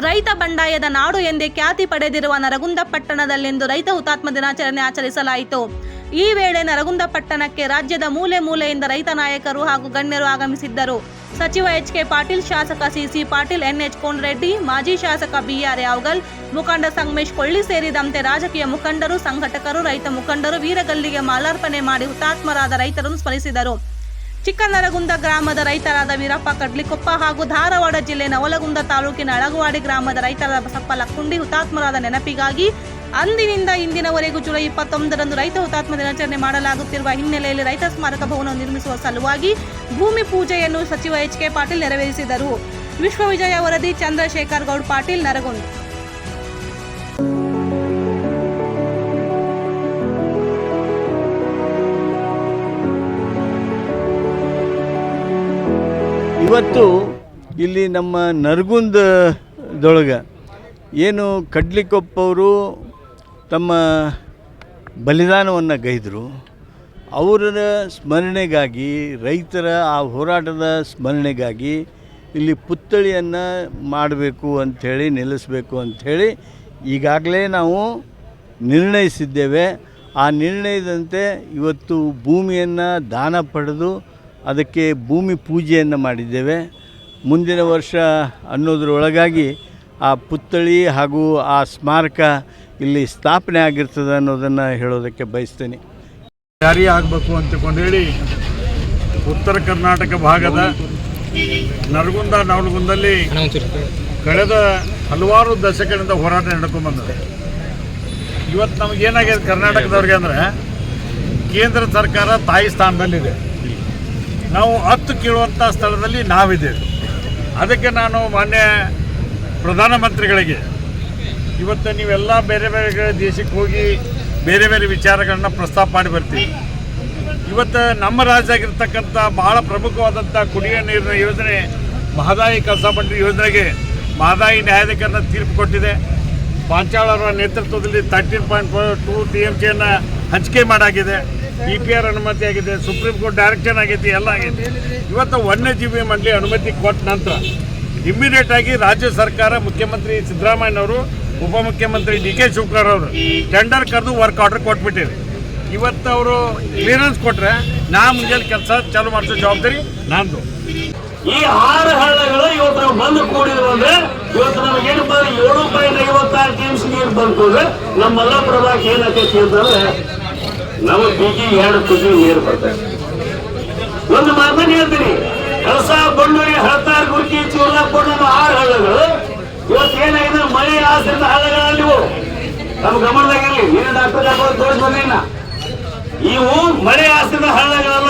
ರೈತ ಬಂಡಾಯದ ನಾಡು ಎಂದೇ ಖ್ಯಾತಿ ಪಡೆದಿರುವ ನರಗುಂದ ಪಟ್ಟಣದಲ್ಲಿಂದು ರೈತ ಹುತಾತ್ಮ ದಿನಾಚರಣೆ ಆಚರಿಸಲಾಯಿತು. ಈ ವೇಳೆ ನರಗುಂದ ಪಟ್ಟಣಕ್ಕೆ ರಾಜ್ಯದ ಮೂಲೆ ಮೂಲೆಯಿಂದ ರೈತ ನಾಯಕರು ಹಾಗೂ ಗಣ್ಯರು ಆಗಮಿಸಿದ್ದರು. ಸಚಿವ ಎಚ್.ಕೆ. ಪಾಟೀಲ್, ಶಾಸಕ ಸಿ.ಸಿ. ಪಾಟೀಲ್, ಎನ್.ಎಚ್. ಕೋನರೆಡ್ಡಿ, ಮಾಜಿ ಶಾಸಕ ಬಿ.ಆರ್. ಯಾವಗಲ್, ಮುಖಂಡ ಸಂಗಮೇಶ್ ಕೊಳ್ಳಿ ಸೇರಿದಂತೆ ರಾಜಕೀಯ ಮುಖಂಡರು, ಸಂಘಟಕರು, ರೈತ ಮುಖಂಡರು ವೀರಗಲ್ಲಿಗೆ ಮಾಲಾರ್ಪಣೆ ಮಾಡಿ ಹುತಾತ್ಮರಾದ ರೈತರನ್ನು ಸ್ಮರಿಸಿದರು. ಚಿಕ್ಕನರಗುಂದ ಗ್ರಾಮದ ರೈತರಾದ ವೀರಪ್ಪ ಕಡ್ಲಿಕೊಪ್ಪ ಹಾಗೂ ಧಾರವಾಡ ಜಿಲ್ಲೆ ನವಲಗುಂದ ತಾಲೂಕಿನ ಅಳಗವಾಡಿ ಗ್ರಾಮದ ರೈತರಾದ ಬಸಪ್ಪ ಲಕ್ಕುಂಡಿ ಹುತಾತ್ಮರಾದ ನೆನಪಿಗಾಗಿ ಅಂದಿನಿಂದ ಇಂದಿನವರೆಗೂ ಜುಲೈ 21ರಂದು ರೈತ ಹುತಾತ್ಮ ದಿನಾಚರಣೆ ಮಾಡಲಾಗುತ್ತಿರುವ ಹಿನ್ನೆಲೆಯಲ್ಲಿ ರೈತ ಸ್ಮಾರಕ ಭವನ ನಿರ್ಮಿಸುವ ಸಲುವಾಗಿ ಭೂಮಿ ಪೂಜೆಯನ್ನು ಸಚಿವ ಎಚ್.ಕೆ. ಪಾಟೀಲ್ ನೆರವೇರಿಸಿದರು. ವಿಶ್ವವಿಜಯ ವರದಿ ಚಂದ್ರಶೇಖರ್ ಗೌಡ್ ಪಾಟೀಲ್, ನರಗುಂದ. ಇವತ್ತು ಇಲ್ಲಿ ನಮ್ಮ ನರಗುಂದದೊಳಗೆ ಏನು ಕಡ್ಲಿಕೊಪ್ಪವರು ತಮ್ಮ ಬಲಿದಾನವನ್ನು ಗೈದರು, ಅವರ ಸ್ಮರಣೆಗಾಗಿ, ರೈತರ ಆ ಹೋರಾಟದ ಸ್ಮರಣೆಗಾಗಿ ಇಲ್ಲಿ ಪುತ್ಥಳಿಯನ್ನು ಮಾಡಬೇಕು ಅಂಥೇಳಿ, ನಿಲ್ಲಿಸಬೇಕು ಅಂಥೇಳಿ ಈಗಾಗಲೇ ನಾವು ನಿರ್ಣಯಿಸಿದ್ದೇವೆ. ಆ ನಿರ್ಣಯದಂತೆ ಇವತ್ತು ಭೂಮಿಯನ್ನು ದಾನ ಪಡೆದು ಅದಕ್ಕೆ ಭೂಮಿ ಪೂಜೆಯನ್ನು ಮಾಡಿದ್ದೇವೆ. ಮುಂದಿನ ವರ್ಷ ಅನ್ನೋದ್ರೊಳಗಾಗಿ ಆ ಪುತ್ಥಳಿ ಹಾಗೂ ಆ ಸ್ಮಾರಕ ಇಲ್ಲಿ ಸ್ಥಾಪನೆ ಆಗಿರ್ತದೆ ಅನ್ನೋದನ್ನು ಹೇಳೋದಕ್ಕೆ ಬಯಸ್ತೇನೆ. ಜಾರಿ ಆಗಬೇಕು ಅಂತಕೊಂಡೇಳಿ ಉತ್ತರ ಕರ್ನಾಟಕ ಭಾಗದ ನರಗುಂದ ನವಲಗುಂದಲ್ಲಿ ಕಳೆದ ಹಲವಾರು ದಶಕದಿಂದ ಹೋರಾಟ ನಡ್ಕೊಂಡ್ಬಂದಿದೆ. ಇವತ್ತು ನಮಗೇನಾಗಿದೆ ಕರ್ನಾಟಕದವ್ರಿಗೆ ಅಂದರೆ, ಕೇಂದ್ರ ಸರ್ಕಾರ ತಾಯಿ ಸ್ಥಾನದಲ್ಲಿದೆ, ನಾವು ಹತ್ತು ಕೇಳುವಂಥ ಸ್ಥಳದಲ್ಲಿ ನಾವಿದ್ದೇವೆ. ಅದಕ್ಕೆ ನಾನು ಮಾನ್ಯ ಪ್ರಧಾನಮಂತ್ರಿಗಳಿಗೆ ಇವತ್ತು ನೀವೆಲ್ಲ ಬೇರೆ ಬೇರೆ ದೇಶಕ್ಕೆ ಹೋಗಿ ಬೇರೆ ಬೇರೆ ವಿಚಾರಗಳನ್ನ ಪ್ರಸ್ತಾಪ ಮಾಡಿ ಬರ್ತೀವಿ. ಇವತ್ತು ನಮ್ಮ ರಾಜ್ಯದಾಗಿರ್ತಕ್ಕಂಥ ಬಹಳ ಪ್ರಮುಖವಾದಂಥ ಕುಡಿಯುವ ನೀರಿನ ಯೋಜನೆ ಮಹದಾಯಿ ಕಳಸಾ ಬಂಡೂರಿ ಯೋಜನೆಗೆ ಮಹದಾಯಿ ನ್ಯಾಯಾಧಿಕರಣ ತೀರ್ಪು ಕೊಟ್ಟಿದೆ. ಪಾಂಚಾಳ್ ಅವರ ನೇತೃತ್ವದಲ್ಲಿ 13.2 TMCಯನ್ನು ಹಂಚಿಕೆ ಮಾಡಾಗಿದೆ. DPR ಅನುಮತಿ ಆಗಿದೆ, ಸುಪ್ರೀಂ ಕೋರ್ಟ್ ಡೈರೆಕ್ಷನ್ ಆಗೈತಿ, ಎಲ್ಲ ಆಗೈತಿ. ಇವತ್ತು ವನ್ಯಜೀವಿ ಮಂಡಳಿ ಅನುಮತಿ ಕೊಟ್ಟ ನಂತರ ಇಮ್ಮಿಡಿಯೇಟಾಗಿ ರಾಜ್ಯ ಸರ್ಕಾರ, ಮುಖ್ಯಮಂತ್ರಿ ಸಿದ್ದರಾಮಯ್ಯನವರು, ಉಪಮುಖ್ಯಮಂತ್ರಿ ಡಿ.ಕೆ. ಶಿವಕುಮಾರ್ ಅವರು ಟೆಂಡರ್ ಕರೆದು ವರ್ಕ್ ಆರ್ಡರ್ ಕೊಟ್ಬಿಟ್ಟಿದೆ. ಇವತ್ತು ಅವರು ಕ್ಲಿಯರೆನ್ಸ್ ಕೊಟ್ಟರೆ ನಾ ಮುಂಜಾನೆ ಕೆಲಸ ಚಾಲು ಮಾಡಿಸೋ ಜವಾಬ್ದಾರಿ ನಂದು. ಈ 6 ಹಳ್ಳಗಳು ಇವತ್ತು ನಾವು ಬಂದು ಕೂಡಿದ್ರು ಅಂದ್ರೆ ಇವತ್ತು ನಮಗೇನಪ್ಪ $7.56 TMC ನೀರು ಬಂದ್ರೆ ನಮ್ಮ ಮಲ್ಲಪ್ರಭಾಕ್ಕೆ ಏನಾಗ್ತೈತಿ ಅಂತಂದ್ರೆ ನಮ್ಮ ಬೀಗಿ 2 ಕುದಿ ನೀರು ಬರ್ತದೆ. ಒಂದು ಮಾತನ್ನು ಹೇಳ್ತೀನಿ, ಕಳಸಾ ಬಂಡೂರಿ, ಹಳತಾರ, ಗುರ್ಕಿ, ಚೂರ್ಲಾಪುರ ನಮ್ಮ 6 ಹಳ್ಳಗಳು ಇವತ್ತು ಏನಾಗಿದೆ, ಮಳೆ ಆಶ್ರಿತ ಹಳ್ಳಗಳಲ್ಲಿ ನಮ್ಮ ಗಮನದಾಗಿರಲಿ. ನೀನು ಡಾಕ್ಟರ್ ತೋರಿಸ್ ಬಂದಿಲ್ಲ, ಇವು ಮಳೆ ಆಶ್ರಿತ ಹಳ್ಳಗಳು